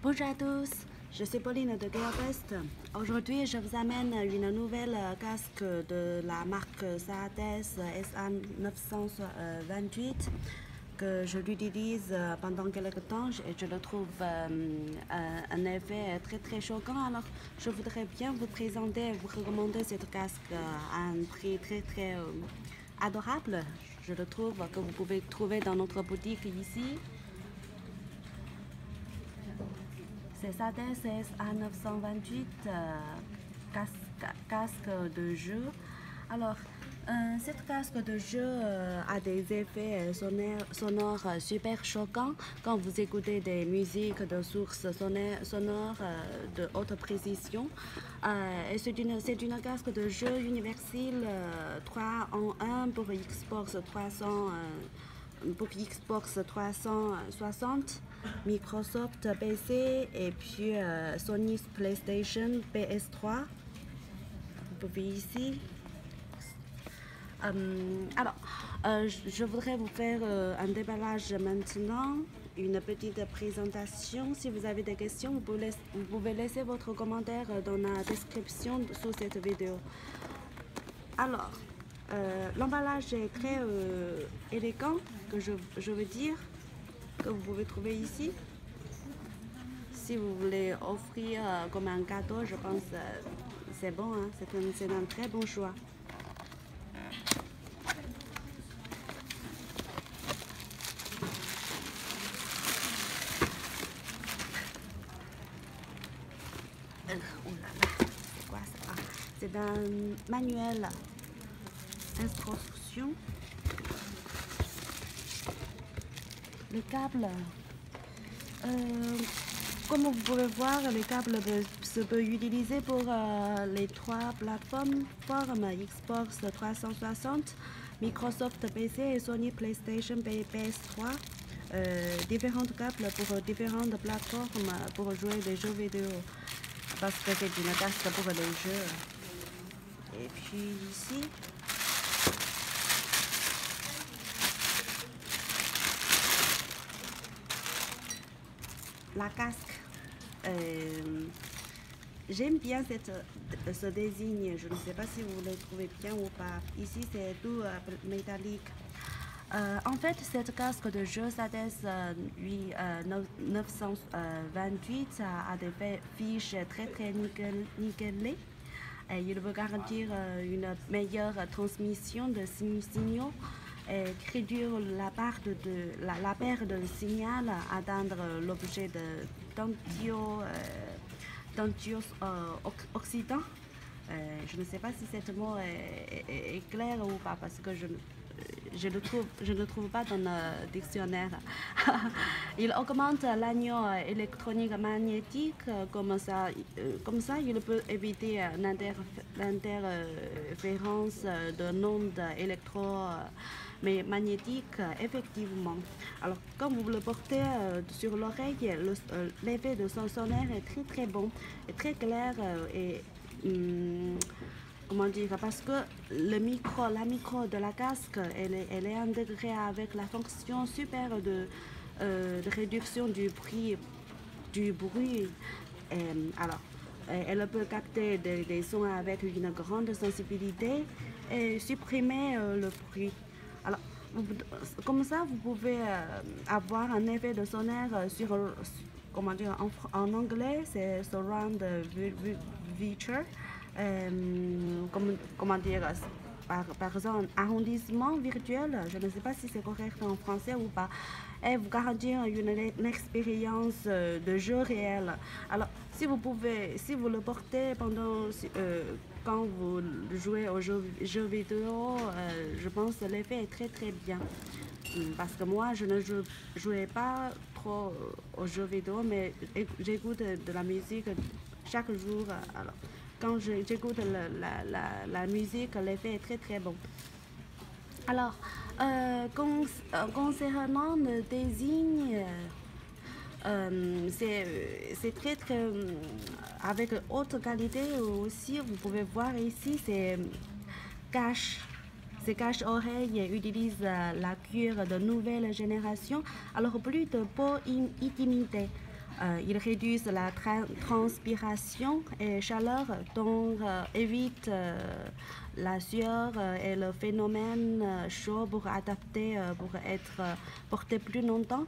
Bonjour à tous, je suis Pauline de Gearbest. Aujourd'hui, je vous amène une nouvelle casque de la marque Saades SA928 que je l'utilise pendant quelques temps et je le trouve un effet très choquant. Alors, je voudrais bien vous présenter et vous recommander cette casque à un prix très adorable. Je le trouve que vous pouvez trouver dans notre boutique ici. C'est Saades SA928 casque de jeu. Alors, cette casque de jeu a des effets sonores super choquants quand vous écoutez des musiques de sources sonores de haute précision. Et c'est une casque de jeu universelle 3 en 1 pour Xbox 360, Microsoft PC et puis Sony PlayStation PS3. Vous pouvez ici. Je voudrais vous faire un déballage maintenant, une petite présentation. Si vous avez des questions, vous pouvez laisser votre commentaire dans la description sous cette vidéo. Alors, l'emballage est très élégant, que je veux dire, que vous pouvez trouver ici. Si vous voulez offrir comme un cadeau, je pense c'est bon, hein? C'est un très bon choix. Oh là là, c'est quoi ça? C'est un manuel instruction. Le câble, comme vous pouvez voir, le câble se peut utiliser pour les trois plateformes Xbox 360, Microsoft PC et Sony PlayStation PS3. Différents câbles pour différentes plateformes pour jouer des jeux vidéo, parce que c'est une casque pour les jeux. Et puis ici, la casque. J'aime bien ce désigne, je ne sais pas si vous le trouvez bien ou pas. Ici c'est tout métallique. En fait, cette casque de jeu Saades 928 a des fiches très nickelées. Et il veut garantir une meilleure transmission de signaux et réduire la perte de signal, atteindre l'objet d'antioxydants. Je ne sais pas si ce mot est clair ou pas, parce que je ne trouve pas dans le dictionnaire. Il augmente l'agneau électronique magnétique, comme ça il peut éviter l'interférence de l'onde électromagnétique effectivement. Alors quand vous le portez sur l'oreille, l'effet de son sonore est très bon et très clair comment dire, parce que la micro de la casque, elle est intégrée avec la fonction super de réduction du bruit. Alors, elle peut capter des sons avec une grande sensibilité et supprimer le bruit. Alors, comme ça, vous pouvez avoir un effet de sonore comment dire, en anglais, c'est surround feature. Comment dire, par exemple, arrondissement virtuel, je ne sais pas si c'est correct en français ou pas, et vous garantir une expérience de jeu réel. Alors, si vous le portez pendant, quand vous jouez aux jeux vidéo, je pense que l'effet est très bien. Parce que moi, je ne jouais pas trop aux jeux vidéo, mais j'écoute de la musique chaque jour. Alors, quand j'écoute la musique, l'effet est très bon. Alors, concernant le désigne, c'est très avec haute qualité aussi. Vous pouvez voir ici, c'est cache-oreilles utilisent la cuir de nouvelle génération, alors plus de peau intimidée. Ils réduisent la transpiration et chaleur, donc évitent la sueur et le phénomène chaud pour adapter, pour être porté plus longtemps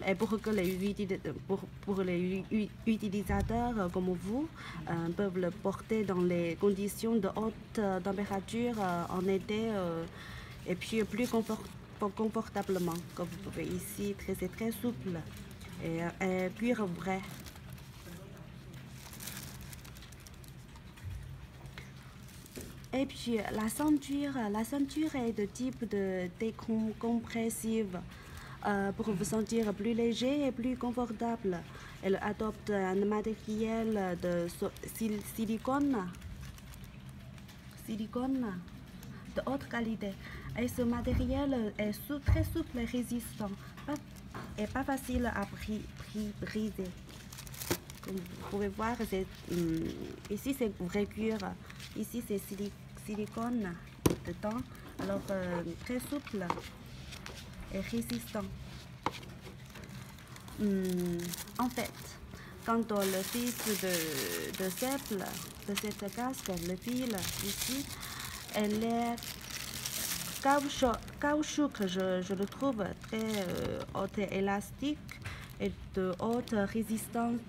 et pour que pour les utilisateurs comme vous peuvent le porter dans les conditions de haute température en été et puis plus confortablement, comme vous pouvez ici, c'est très souple et cuir vrai. Et puis la ceinture est de type de décompressive pour vous sentir plus léger et plus confortable. Elle adopte un matériel de silicone de haute qualité. Et ce matériel est très souple et résistant et pas facile à briser. Comme vous pouvez voir, ici c'est vrai cuir, ici c'est silicone dedans, alors très souple et résistant. En fait, quand on le fixe de cette casque, le fil ici, elle est caoutchouc, je le trouve très haute et élastique et de haute résistance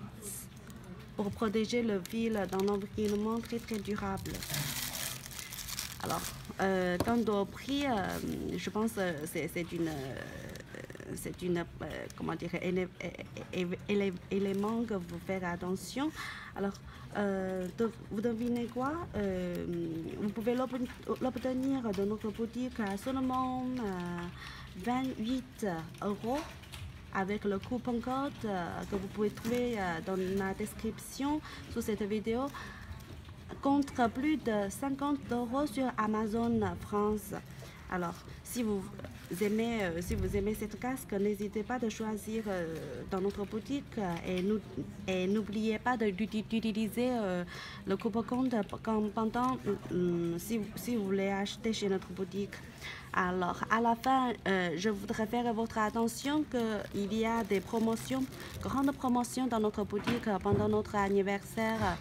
pour protéger le fil dans un environnement très durable. Alors, quant au prix, je pense que c'est une comment dire, élément que vous faites attention. Alors, vous devinez quoi? Vous pouvez l'obtenir de notre boutique à seulement 28 € avec le coupon code que vous pouvez trouver dans la description sous cette vidéo, contre plus de 50 € sur Amazon France. Alors, si vous aimez cette casque, n'hésitez pas de choisir dans notre boutique et n'oubliez pas d'utiliser le coupon code pendant si vous voulez acheter chez notre boutique. Alors, à la fin, je voudrais faire votre attention qu'il y a des promotions, grandes promotions dans notre boutique pendant notre anniversaire.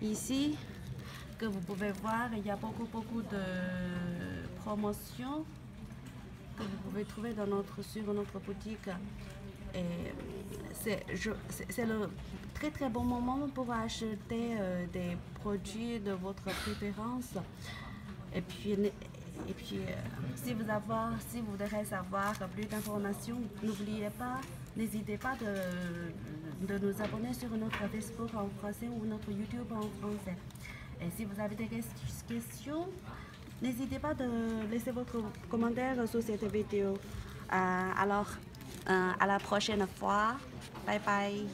Ici, que vous pouvez voir, il y a beaucoup de promotions que vous pouvez trouver sur notre boutique. Et c'est le très bon moment pour acheter des produits de votre préférence. Et puis si vous voudrez savoir plus d'informations, n'hésitez pas de nous abonner sur notre Facebook en français ou notre YouTube en français. Et si vous avez des questions, n'hésitez pas de laisser votre commentaire sur cette vidéo. Alors, à la prochaine fois. Bye bye.